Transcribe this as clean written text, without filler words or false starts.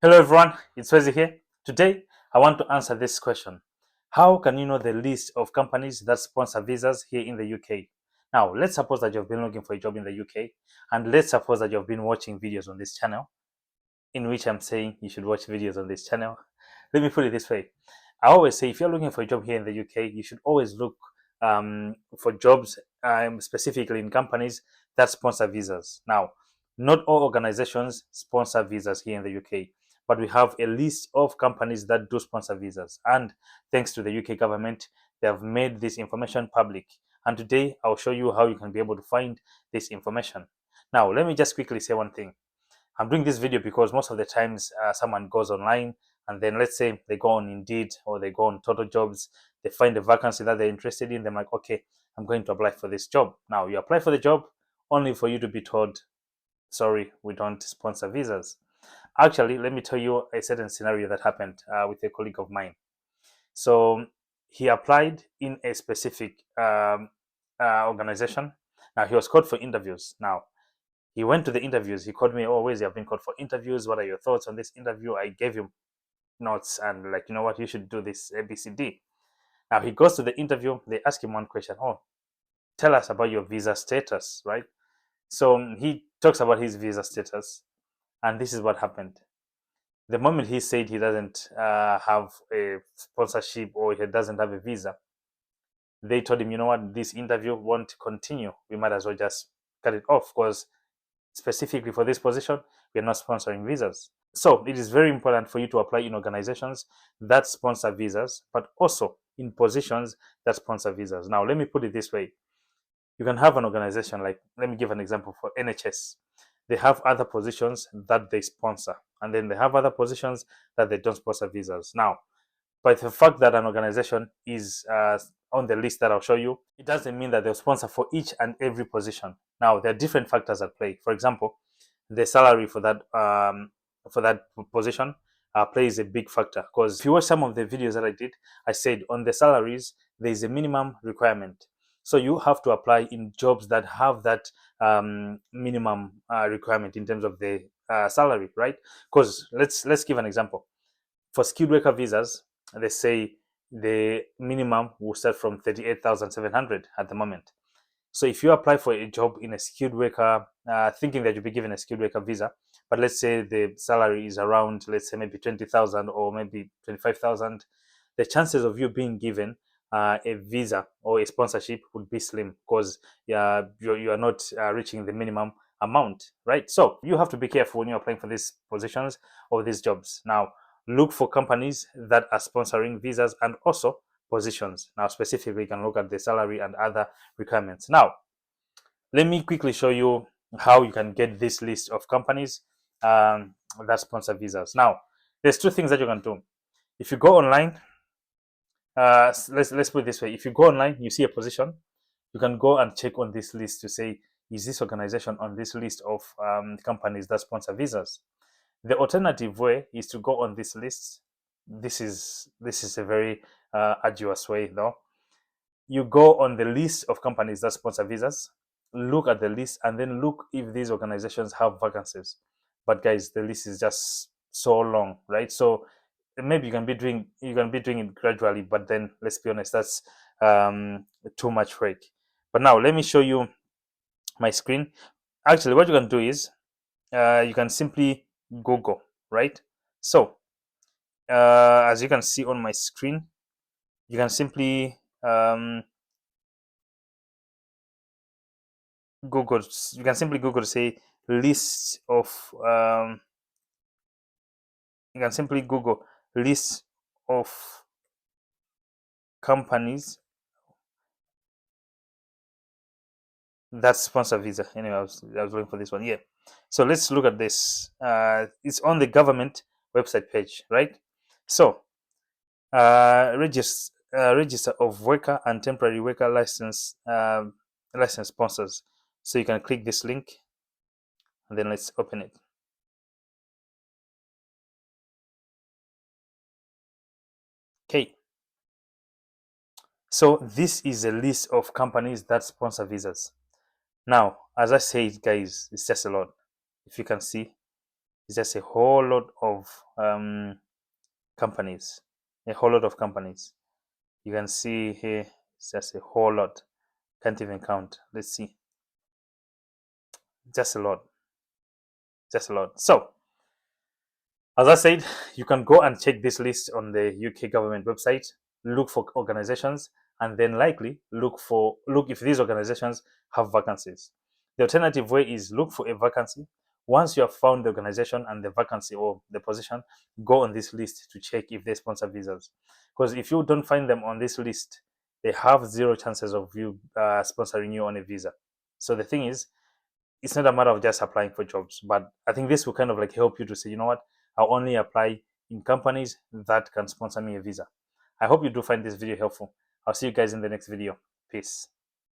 Hello everyone, it's Wezi here. Today, I want to answer this question. How can you know the list of companies that sponsor visas here in the UK? Now, let's suppose that you've been looking for a job in the UK, and let's suppose that you've been watching videos on this channel, in which I'm saying you should watch videos on this channel. Let me put it this way. I always say if you're looking for a job here in the UK, you should always look for jobs specifically in companies that sponsor visas. Now, not all organizations sponsor visas here in the UK, but we have a list of companies that do sponsor visas. And thanks to the UK government, they have made this information public. And today, I'll show you how you can be able to find this information. Now, let me just quickly say one thing. I'm doing this video because most of the times someone goes online and then let's say they go on Indeed or they go on Total Jobs, they find a vacancy that they're interested in. They're like, okay, I'm going to apply for this job. Now you apply for the job only for you to be told, sorry, we don't sponsor visas. Actually, let me tell you a certain scenario that happened with a colleague of mine. So he applied in a specific organization. Now he was called for interviews. Now he went to the interviews. He called me, oh, Wes, you have been called for interviews. What are your thoughts on this interview? I gave him notes and like, you know what, you should do this ABCD. Now he goes to the interview. They ask him one question. Oh, tell us about your visa status, right? So he talks about his visa status, and this is what happened. The moment he said he doesn't have a sponsorship or he doesn't have a visa, they told him, you know what, this interview won't continue. We might as well just cut it off because specifically for this position, we are not sponsoring visas. So it is very important for you to apply in organizations that sponsor visas, but also in positions that sponsor visas. Now, let me put it this way. You can have an organization like, let me give an example for NHS. They have other positions that they sponsor, and then they have other positions that they don't sponsor visas. Now, but the fact that an organization is on the list that I'll show you, it doesn't mean that they'll sponsor for each and every position. Now, there are different factors at play. For example, the salary for that position plays a big factor, because if you watch some of the videos that I did, I said on the salaries there is a minimum requirement. So you have to apply in jobs that have that minimum requirement in terms of the salary, right? Because let's give an example. For skilled worker visas, they say the minimum will start from 38,700 at the moment. So if you apply for a job in a skilled worker, thinking that you'll be given a skilled worker visa, but let's say the salary is around, let's say maybe 20,000 or maybe 25,000, the chances of you being given a visa or a sponsorship would be slim, because you are not reaching the minimum amount, right? So you have to be careful when you're applying for these positions or these jobs. Now, look for companies that are sponsoring visas and also positions. Now, specifically, you can look at the salary and other requirements. Now, let me quickly show you how you can get this list of companies that sponsor visas. Now, there's two things that you can do. If you go online, let's put it this way: if you go online, you see a position, you can go and check on this list to say, is this organization on this list of companies that sponsor visas? The alternative way is to go on this list. This is a very arduous way, though. You go on the list of companies that sponsor visas, look at the list, and then look if these organizations have vacancies. But guys, the list is just so long, right? So maybe you can be doing it gradually, but then let's be honest, that's too much work. But now let me show you my screen. Actually, what you can do is you can simply Google, right? So as you can see on my screen, you can simply Google. You can simply Google, say, list of. You can simply Google list of companies that sponsor visa. Anyway, I was looking for this one. Yeah. So let's look at this. It's on the government website page, right? So register of worker and temporary worker license sponsors. So you can click this link, and then let's open it. Okay. So this is a list of companies that sponsor visas. Now, as I said, guys, it's just a lot. If you can see, It's just a whole lot of companies, a whole lot of companies. You can see here, it's just a whole lot. Can't even count. Let's see. Just a lot. Just a lot. So, as I said, you can go and check this list on the UK government website, look for organizations, and then likely look if these organizations have vacancies. The alternative way is look for a vacancy. Once you have found the organization and the vacancy or the position, go on this list to check if they sponsor visas. Because if you don't find them on this list, they have zero chances of you sponsoring you on a visa. So the thing is, it's not a matter of just applying for jobs, but I think this will kind of like help you to say, you know what, I'll only apply in companies that can sponsor me a visa. I hope you do find this video helpful. I'll see you guys in the next video. Peace.